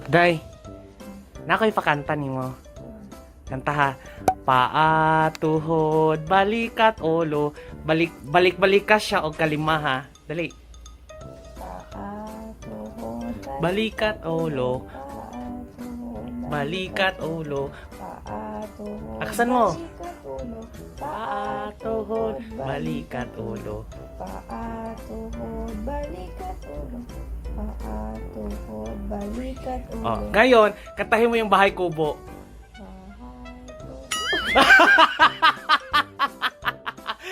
Day, nakoy pakanta nimo. Kanta ha. Paa, tuhod, balikat, ulo. Balik ka siya og kalima ha. Dali. Balikat, ulo. Balikat, ulo. Aksan mo. Paa, tuhod, balikat, ulo. Paa, tuhod, balikat, ulo. Paa, tuhod, balikat, ulo. Oh, ngayon, kantahin mo yung bahay kubo.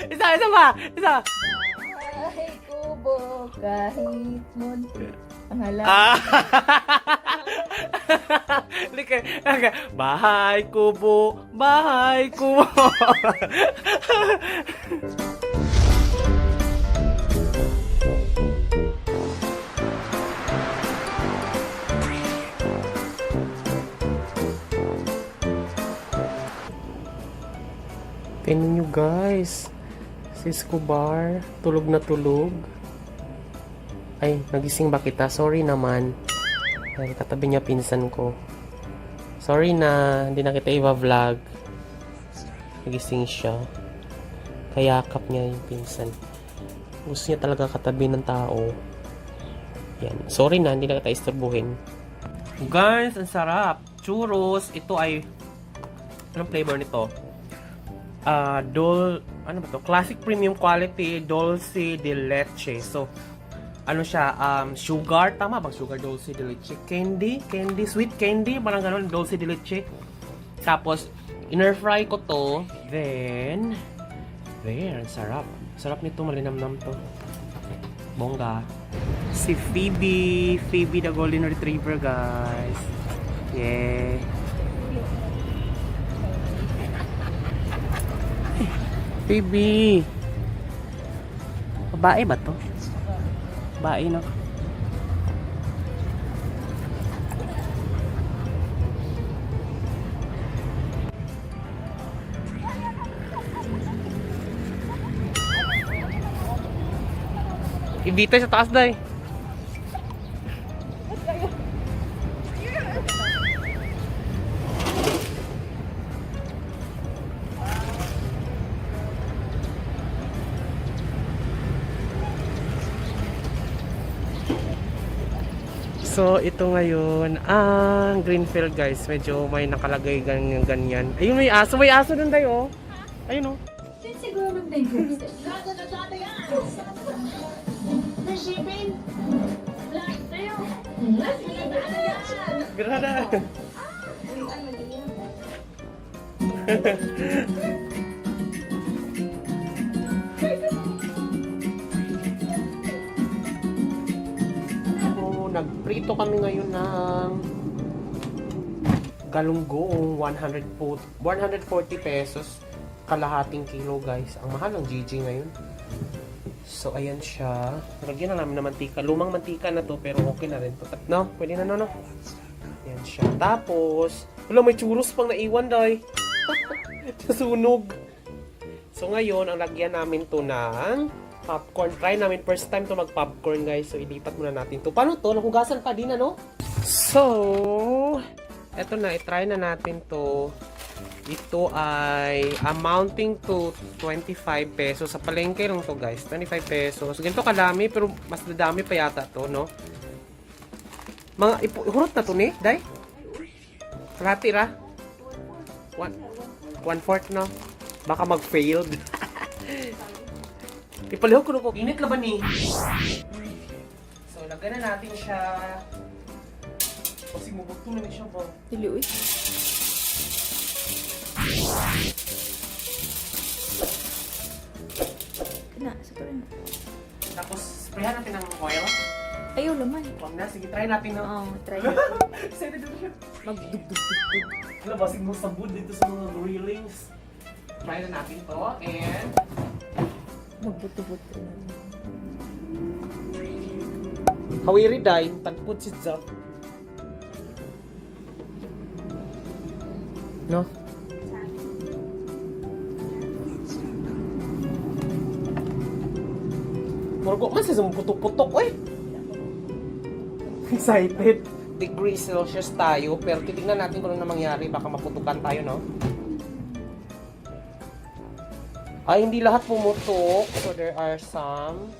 Isa pa. Bahay kubo, kahit munti. Ang hala. Lika. Bahay kubo, bahay kubo. Tingnan nyo guys, si Escobar, tulog na tulog. Ay, nagising ba kita? Sorry naman. Ay, katabi niya pinsan ko. Sorry na, hindi na kita i-vlog. Nagising siya. Kayakap niya yung pinsan. Gusto niya talaga katabi ng tao. Yan. Sorry na, hindi na kita istorbuhin. Guys, ang sarap. Churros. Ito ay, anong flavor nito? Ano ba to? Classic premium quality dulce de leche. So, ano siya, sugar, tama bang sugar dulce de leche? Candy, sweet candy, parang gano'n, dulce de leche. Tapos, inner fry ko to. Then, there, sarap. Sarap nito, malinamnam to. Bongga. Si Phoebe the golden retriever, guys. Yeah. Phoebe. Babae ba to? Babae no? Ibita sa taas day. So, ito ngayon, ang Greenfield guys. Medyo may nakalagay ganyan. Ayun, may aso. May aso dun tayo. Ayun o. Siguro nag-divorce. Nasa yan. Na-shipping. Lahat tayo. Grada. Nagprito kami ngayon ng galunggong 140 pesos kalahating kilo guys. Ang mahal ng GG ngayon. So ayan siya. Lagyan na namin ng mantika. Lumang mantika na to pero okay na rin to. No? Pwede na no? Ayan siya. Tapos, wala may churros pang naiwan doy. Nasunog. So ngayon, ang lagyan namin to ng popcorn. Try namin. First time to mag-popcorn, guys. So, ilipat muna natin to. Paano to? Nahugasan pa din, ano? So, eto na. I-try na natin to. Ito ay amounting to 25 pesos. Sa palengke lang to, guys. 25 pesos. Ganito kadami, pero mas dadami pa yata to, no? Mga, hurot na to, ni? Day? Kalahati, ra? 1/4, no? Baka mag-failed. Ipalihog ko na po. Init laban ni. So, lagyan na natin siya. Kasi mabugto na siya ba? Dili, uy. Sa tuloy na. Tapos, sprayan natin ng oil. Ayaw laman. Huwag na. Sige, try natin na. Oo, try natin. Excited na siya. Magdugdugdugdug. Wala, basig mo sabod dito sa mga grillings. Try na natin to. And, Magbuto-buto. hawiri day. Tagput si Zap. No? Murgo man sa putok-putok, eh. Excited. degrees Celsius tayo. Pero titignan natin kung ano mangyari. Baka maputukan tayo, no? Ay, hindi lahat pumutok. So, there are some.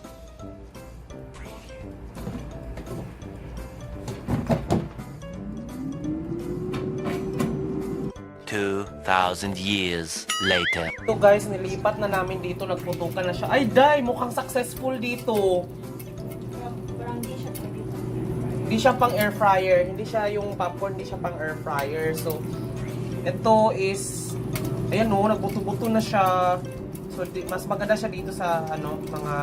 2,000 years later. So guys, nilipat na namin dito. Nagputukan na siya. Ay, Day! Mukhang successful dito. Parang hindi siya pwede. Hindi siya pang air fryer. Hindi siya yung popcorn. Hindi siya pang air fryer. So, ito is, ayan o, nagbuto-buto na siya. So, mas maganda siya dito sa, ano, mga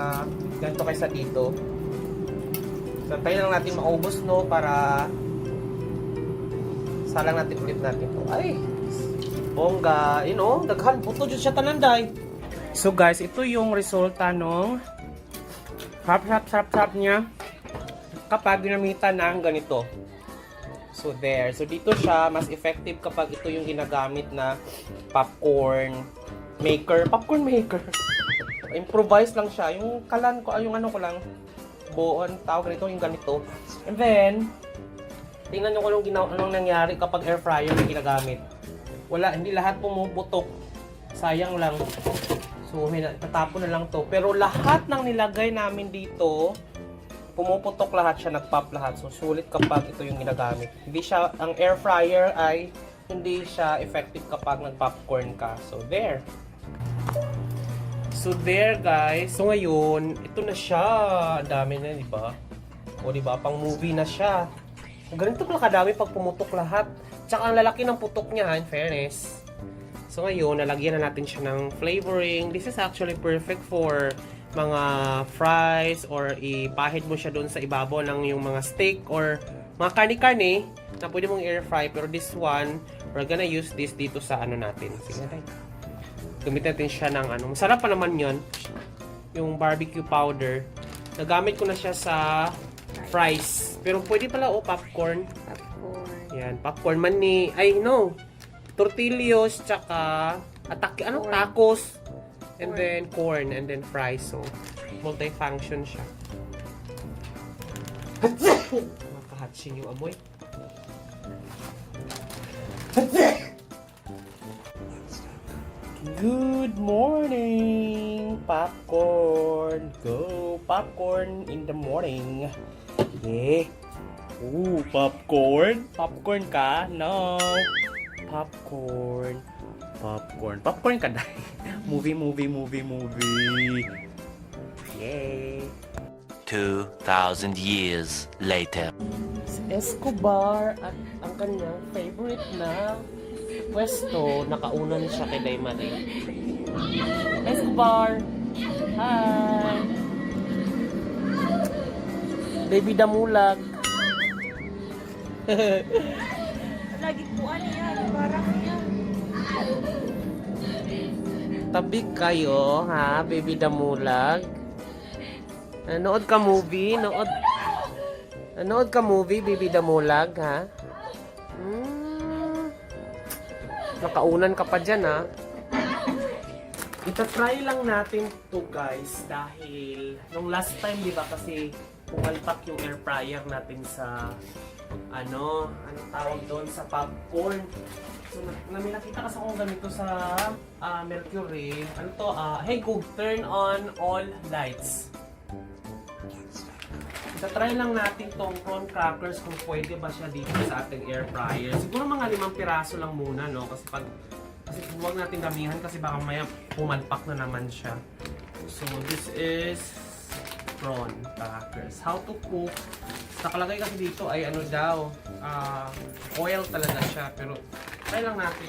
ganito kaysa dito. So, tayo lang natin maubos, no, para salang natin ulit natin to. Ay, bongga. You know, daghan, buto dyan siya tananday. So, guys, ito yung resulta nung sarap niya kapag ginamitan ng ganito. So, there. So, dito siya, mas effective kapag ito yung ginagamit na popcorn maker. Popcorn maker. Improvise lang siya. Yung kalan ko, yung ano ko lang, buon, tawag nito, yung ganito. And then, tingnan nyo kung anong nangyari kapag air fryer na ginagamit. Wala, hindi lahat pumuputok. Sayang lang. So, tatapon na lang to. Pero lahat ng nilagay namin dito, pumuputok lahat siya, nagpop lahat. So, sulit kapag ito yung ginagamit. Hindi siya, ang air fryer ay hindi siya effective kapag nag-popcorn ka. So, there. So, there guys. So, ngayon, ito na siya. Dami na, di ba? O, di ba? Pang movie na siya. Ganito pala kadami pag pumutok lahat. Tsaka ang lalaki ng putok niya, in fairness. So, ngayon, nalagyan na natin siya ng flavoring. This is actually perfect for mga fries or ipahid mo siya doon sa ibabaw ng yung mga steak or mga karne-karne na pwede mong air fry. Pero this one, we're gonna use this dito sa ano natin. Sige natin. Gamitin natin siya ng ano. Masarap pa naman yon, yung barbecue powder. Nagamit ko na siya sa fries. Pero pwede pala popcorn. Popcorn. Yan, popcorn mani. Ay, no. Tortillos, tsaka ano? Corn. Tacos. And Corn. then corn. And then fries. So, multi-function siya. Makahatsin yung amoy. Good morning, popcorn. Go popcorn in the morning. Yeah. Ooh, popcorn. Popcorn ka? No. Popcorn. Popcorn. Popcorn ka dahil. movie. Yay. 2,000 years later. Si Escobar at ang kanyang favorite na pwesto, nakaunan siya kay Day Marie. Escobar! Hi! Baby Damulag! Lagi po yan. Parang yan. Tabi kayo, ha? Baby Damulag? Nanood ka movie? Nanood ka movie, Baby Damulag, ha? Nakaunan ka pa dyan, ha? Itatry lang natin to guys dahil nung last time, di ba, kasi pumalpak yung air fryer natin sa ano tawag doon, sa popcorn. So, may nakita kasi akong ganito sa Mercury. Ano to? Hey Google, turn on all lights. Itatry lang natin tong prawn crackers kung pwede ba siya dito sa ating air fryer. Siguro mga 5 piraso lang muna, no? Kasi huwag natin damihan kasi baka maya pumalpak na naman siya. So, this is prawn crackers. How to cook. Nakalagay kasi dito ay ano daw, oil talaga siya. Pero, try lang natin.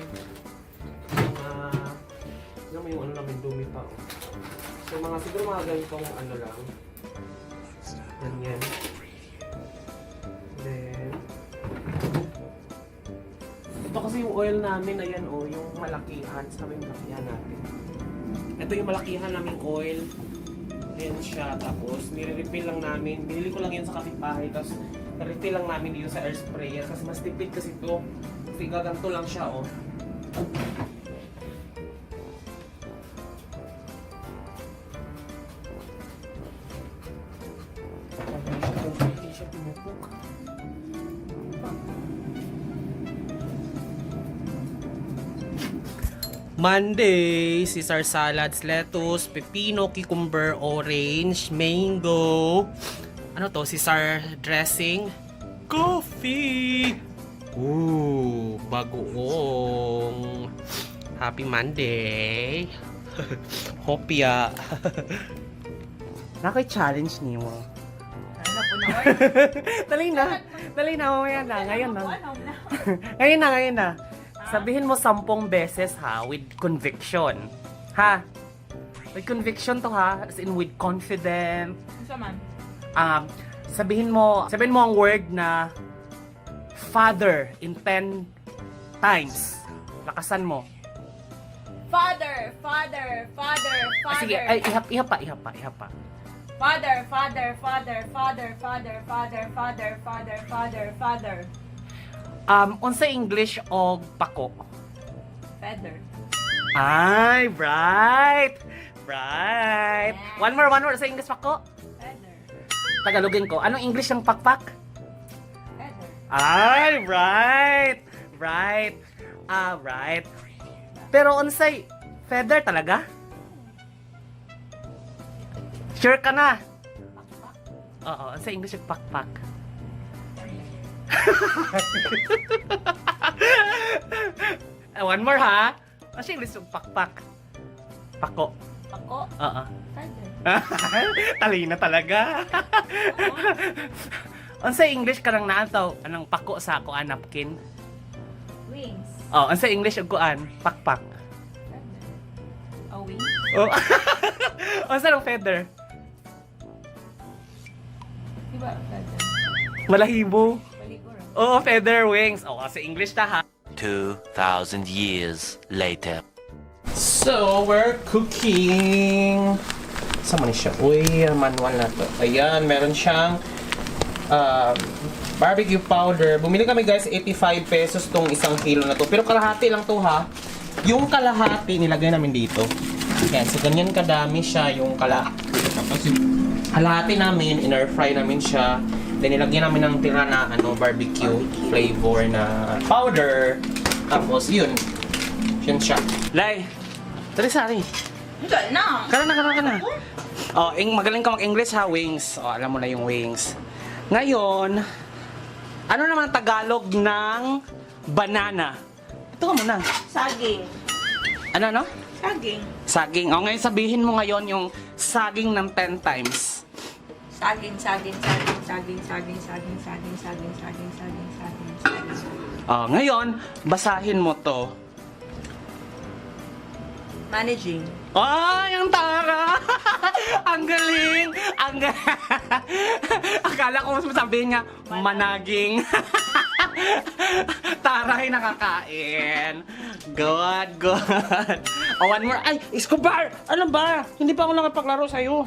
Yung ano namin, dumi pa. Oh. So, siguro mga ganitong ano lang. Ganyan. Then, ito kasi yung oil namin, ayan o, yung malakihan. Sabi yung malakihan natin. Ito yung malakihan naming oil. Ayan siya. Tapos, nire-refill lang namin. Binili ko lang yan sa kapitbahay. Tapos, nire-refill lang namin dito sa air sprayer. Kasi mas tipid kasi ito. Kasi gaganto lang siya, oh. Hindi siya pumupok. Monday, Caesar salads, lettuce, pepino, cucumber, orange, mango. Ano to? Caesar dressing. Coffee! Ooh, bagoong. Happy Monday. Hopya. Naki-challenge niyo. Ano po na? Dali na, mamaya na. Ngayon na. Ano na? Ngayon na. Sabihin mo 10 beses ha, with conviction. Ha? With conviction to ha, as in with confidence. Isa man. Sabihin mo ang word na father in 10 times. Lakasan mo. Father, father, father, father. Sige, ay, ihapa. Father, father, father, father, father, father, father, father, father, father. Unsa English og pako? Feather. Ay, right. One more sa English pako. Feather. Tagalogin ko. Anong English ng pakpak? Feather. Ay, right. Pero unsay feather talaga? Sure ka na? Oo, unsay English yung pakpak? One more ha? Unsay English yung pakpak? Pako. Ako. Oo. Feather. Talina talaga. Unsay English karang naantaw anang pako sa ako napkin? Wings. Oh, unsay English og kuan? Pakpak. Feather. A wing. Oh. Unsa ang feather? Diba feather? Balahibo. Balikuro. Oh, feather wings. Oh, sa English ta ha. 2,000 years later. So, we're cooking. Sama ni siya. Uy, manual na to. Ayan, meron siyang barbecue powder. Bumili kami guys, 85 pesos tong 1 kilo na to. Pero kalahati lang to ha. Yung kalahati, nilagay namin dito. Ayan, so ganyan kadami siya yung Tapos yung halahati namin, in-air fry namin siya. Then nilagyan namin ng tira na barbecue flavor na powder. Tapos yun. Yun siya. Lay! Sari. Hindi na. Kana na. Oh, magaling ka mag-English ha, wings. Oh, alam mo na yung wings. Ngayon, ano naman ang Tagalog ng banana? Ito ka muna. Saging. Ano? Saging. Saging. Oh, ngayon sabihin mo ngayon yung saging ng 10 times. Saging, saging, saging, saging, saging, saging, saging, saging, saging, saging, saging, saging. Oh, ngayon, basahin mo to. Managing. Ay, ang tara! Ang galing! Akala ko mas masabihin nga, managing. Taray nakakain. Good. Oh, one more. Ay, Escobar! Ano ba? Hindi pa ako nakapaglaro sa'yo.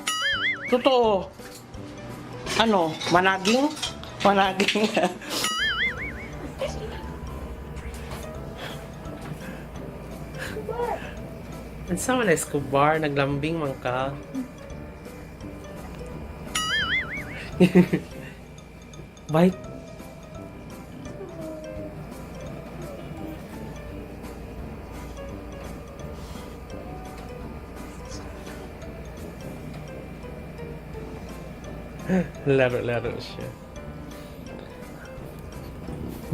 Totoo. Ano? Managing? Ang sama na Escobar, naglambing man ka. Bye. Laro siya.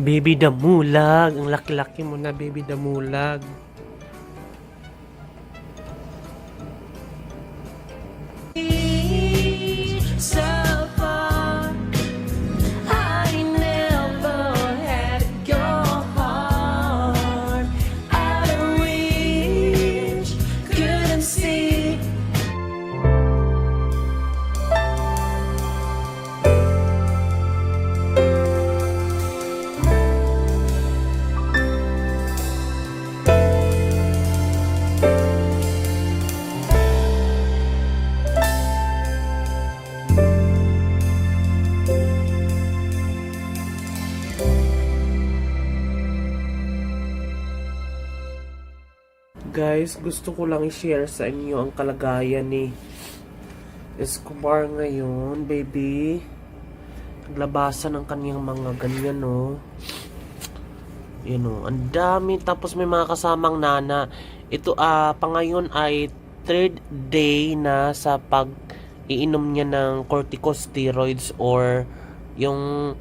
Baby Damulag. Ang laki-laki mo na, Baby Damulag. Guys, gusto ko lang i-share sa inyo ang kalagayan ni Escobar ngayon, baby. Naglabasan ang kaniyang mga ganyan, no. Yun, no. Ang dami. Tapos may mga kasamang nana. ito pangayon ay third day na sa pag-iinom niya ng corticosteroids or yung